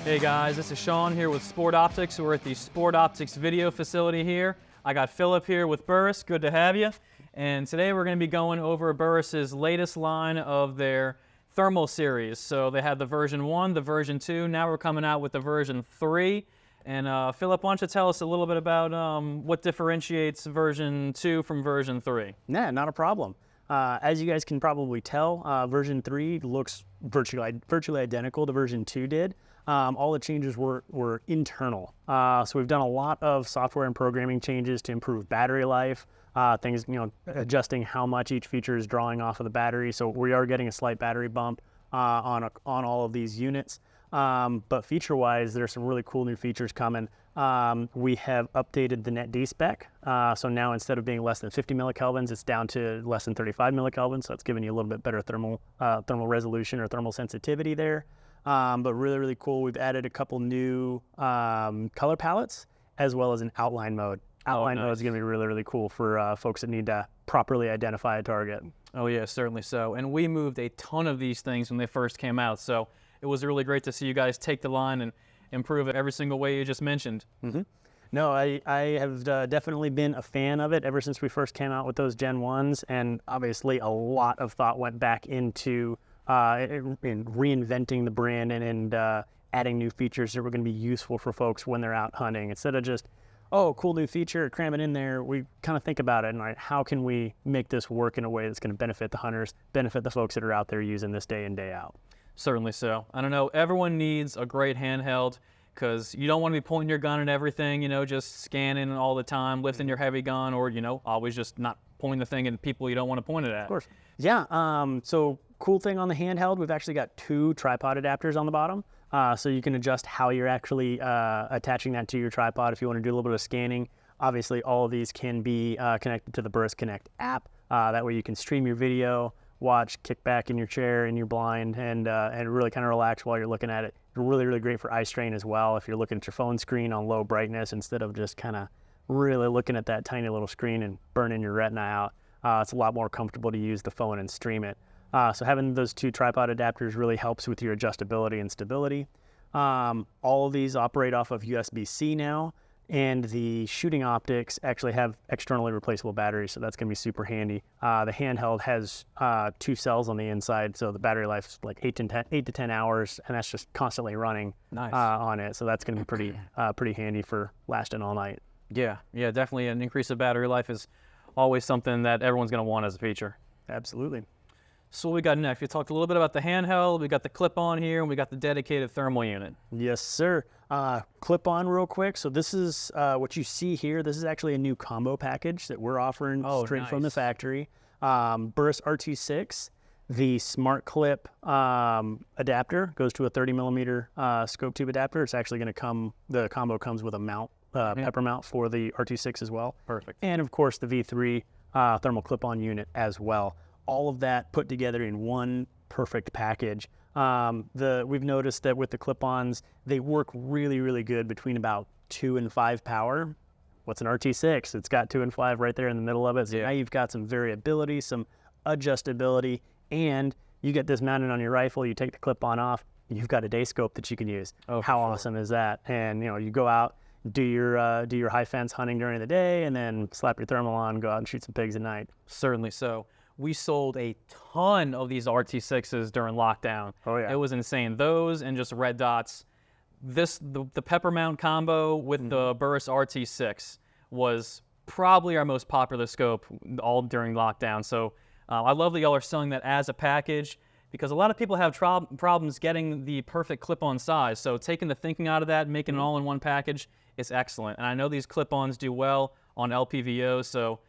Hey guys, this is Sean here with Sport Optics. We're at the Sport Optics video facility here. I got Philip here with Burris. Good to have you. And today we're going to be going over Burris's latest line of their thermal series. So they had the version 1, the version 2. Now we're coming out with the version 3. And Philip, why don't you tell us a little bit about what differentiates version 2 from version 3? Yeah, not a problem. As you guys can probably tell, version 3 looks virtually identical to version 2 did. All the changes were internal. So we've done a lot of software and programming changes to improve battery life, things, adjusting how much each feature is drawing off of the battery. So we are getting a slight battery bump on all of these units. But feature-wise, there's some really cool new features coming. We have updated the net D spec. So now instead of being less than 50 millikelvins, it's down to less than 35 millikelvins. So it's giving you a little bit better thermal resolution or thermal sensitivity there. But really, really cool. We've added a couple new color palettes as well as an outline mode. Outline mode is going to be really, really cool for folks that need to properly identify a target. Oh yeah, certainly so. And we moved a ton of these things when they first came out. So it was really great to see you guys take the line and improve it every single way you just mentioned. Mm-hmm. No, I have definitely been a fan of it ever since we first came out with those Gen 1s. And obviously a lot of thought went back into in reinventing the brand and adding new features that were going to be useful for folks when they're out hunting. Instead of just, oh, cool new feature, cram it in there, we kind of think about it and like, how can we make this work in a way that's going to benefit the hunters, benefit the folks that are out there using this day in, day out. Certainly so. I don't know, everyone needs a great handheld because you don't want to be pointing your gun at everything, just scanning all the time, lifting your heavy gun, or, always just not pointing the thing at people you don't want to point it at. Of course. Yeah, so cool thing on the handheld, we've actually got 2 tripod adapters on the bottom. So you can adjust how you're actually attaching that to your tripod if you want to do a little bit of scanning. Obviously, all of these can be connected to the Burris Connect app. That way you can stream your video, watch, kick back in your chair, in your blind, and really kind of relax while you're looking at it. It's really, really great for eye strain as well if you're looking at your phone screen on low brightness instead of just kind of really looking at that tiny little screen and burning your retina out. It's a lot more comfortable to use the phone and stream it. So having those 2 tripod adapters really helps with your adjustability and stability. All of these operate off of USB-C now, and the shooting optics actually have externally replaceable batteries, so that's going to be super handy. The handheld has 2 cells on the inside, so the battery life is like 8 to 10 hours, and that's just constantly running on it. So that's going to be pretty handy for lasting all night. Yeah, definitely an increase of battery life is always something that everyone's going to want as a feature. Absolutely. So what we got next? We talked a little bit about the handheld, we got the clip-on here, and we got the dedicated thermal unit. Yes, sir. Clip-on real quick. So this is what you see here. This is actually a new combo package that we're offering straight from the factory. Burris RT6, the smart clip adapter goes to a 30 millimeter scope tube adapter. It's actually going to come, the combo comes with a mount, pepper mount for the RT6 as well. Perfect. And of course the V3 thermal clip-on unit as well. All of that put together in one perfect package. We've noticed that with the clip-ons, they work really, really good between about 2 and 5 power. What's an RT6? It's got 2 and 5 right there in the middle of it. So now you've got some variability, some adjustability, and you get this mounted on your rifle, you take the clip-on off, you've got a day scope that you can use. Oh, how awesome is that? And you go out, do your high fence hunting during the day, and then slap your thermal on, go out and shoot some pigs at night. Certainly so. We sold a ton of these RT6s during lockdown. Oh yeah. It was insane. Those and just red dots. The pepper mount combo with the Burris RT6 was probably our most popular scope all during lockdown. So I love that y'all are selling that as a package because a lot of people have problems getting the perfect clip-on size. So taking the thinking out of that, making it all in one package is excellent. And I know these clip-ons do well on LPVO, so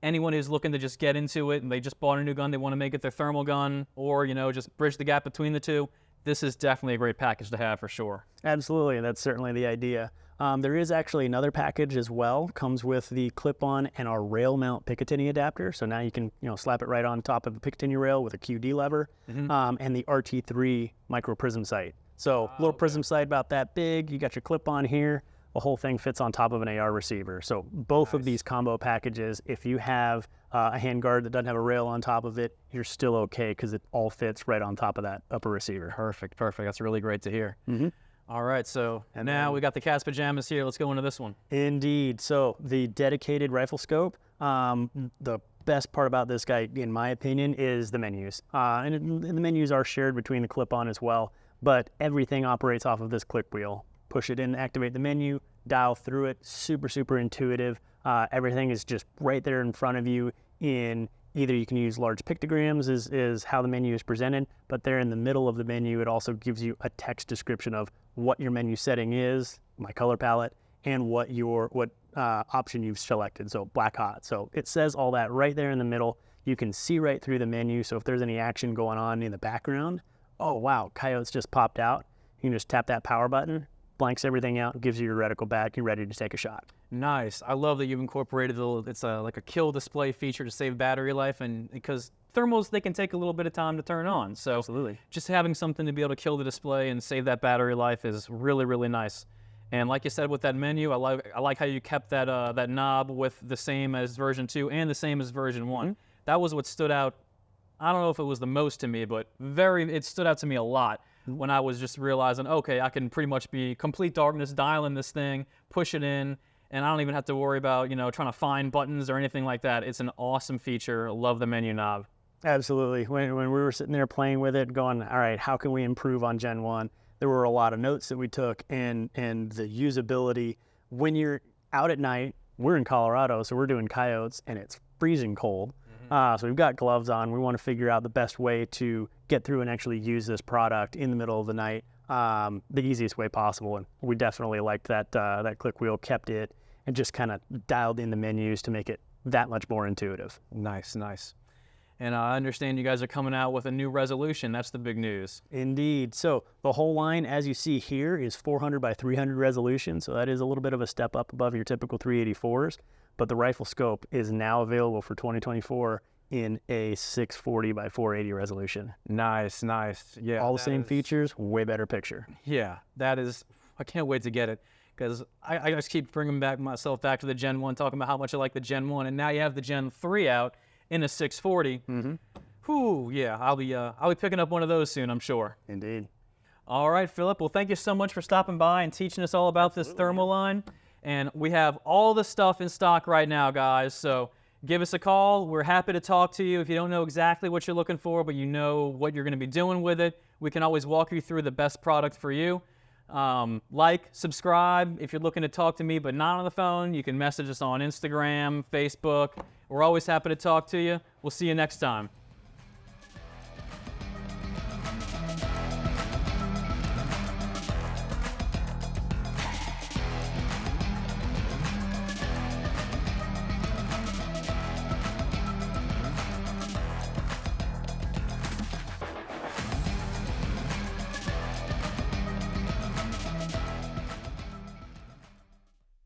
anyone who's looking to just get into it and they just bought a new gun, they want to make it their thermal gun or, just bridge the gap between the two, this is definitely a great package to have for sure. Absolutely, that's certainly the idea. There is actually another package as well. Comes with the clip-on and our rail mount Picatinny adapter. So now you can slap it right on top of a Picatinny rail with a QD lever, and the RT3 micro prism sight. So little prism sight about that big. You got your clip-on here. The whole thing fits on top of an AR receiver. So both of these combo packages, if you have a handguard that doesn't have a rail on top of it, you're still okay because it all fits right on top of that upper receiver. Perfect, perfect. That's really great to hear. All right, so now we got the cat's pajamas here. Let's go into this one. Indeed. So the dedicated rifle scope, the best part about this guy, in my opinion, is the menus. And the menus are shared between the clip-on as well, but everything operates off of this click wheel. Push it in, activate the menu, dial through it, super, super intuitive. Everything is just right there in front of you. In either you can use large pictograms is how the menu is presented, but there in the middle of the menu, it also gives you a text description of what your menu setting is, my color palette, and what option you've selected, so black hot. So it says all that right there in the middle. You can see right through the menu, so if there's any action going on in the background, oh wow, coyotes just popped out. You can just tap that power button, blanks everything out, gives you your reticle back, you're ready to take a shot. Nice. I love that you've incorporated it's like a kill display feature to save battery life, and because thermals, they can take a little bit of time to turn on. So absolutely, just having something to be able to kill the display and save that battery life is really, really nice. And like you said with that menu, I like how you kept that that knob with the same as version 2 and the same as version 1. Mm-hmm. That was what stood out. I don't know if it was the most to me, but it stood out to me a lot when I was just realizing, okay, I can pretty much be complete darkness, dial in this thing, push it in, and I don't even have to worry about, trying to find buttons or anything like that. It's an awesome feature. Love the menu knob. Absolutely. When we were sitting there playing with it, going, all right, how can we improve on Gen 1? There were a lot of notes that we took, and the usability. When you're out at night, we're in Colorado, so we're doing coyotes, and it's freezing cold. Mm-hmm. So we've got gloves on. We want to figure out the best way to get through and actually use this product in the middle of the night, the easiest way possible. And we definitely liked that click wheel, kept it, and just kind of dialed in the menus to make it that much more intuitive. Nice, nice. And I understand you guys are coming out with a new resolution. That's the big news. Indeed. So the whole line, as you see here, is 400 by 300 resolution. So that is a little bit of a step up above your typical 384s. But the rifle scope is now available for 2024 in a 640 by 480 resolution. Nice, nice. Yeah. All the same features, way better picture. Yeah, that is, I can't wait to get it. Because I just keep bringing myself back to the Gen 1, talking about how much I like the Gen 1. And now you have the Gen 3 out in a 640. Mm-hmm. Whew, yeah, I'll be picking up one of those soon, I'm sure. Indeed. All right, Philip. Well, thank you so much for stopping by and teaching us all about this thermal line. And we have all the stuff in stock right now, guys. So give us a call. We're happy to talk to you. If you don't know exactly what you're looking for, but you know what you're going to be doing with it, we can always walk you through the best product for you. Like, subscribe. If you're looking to talk to me but not on the phone, you can message us on Instagram, Facebook. We're always happy to talk to you. We'll see you next time.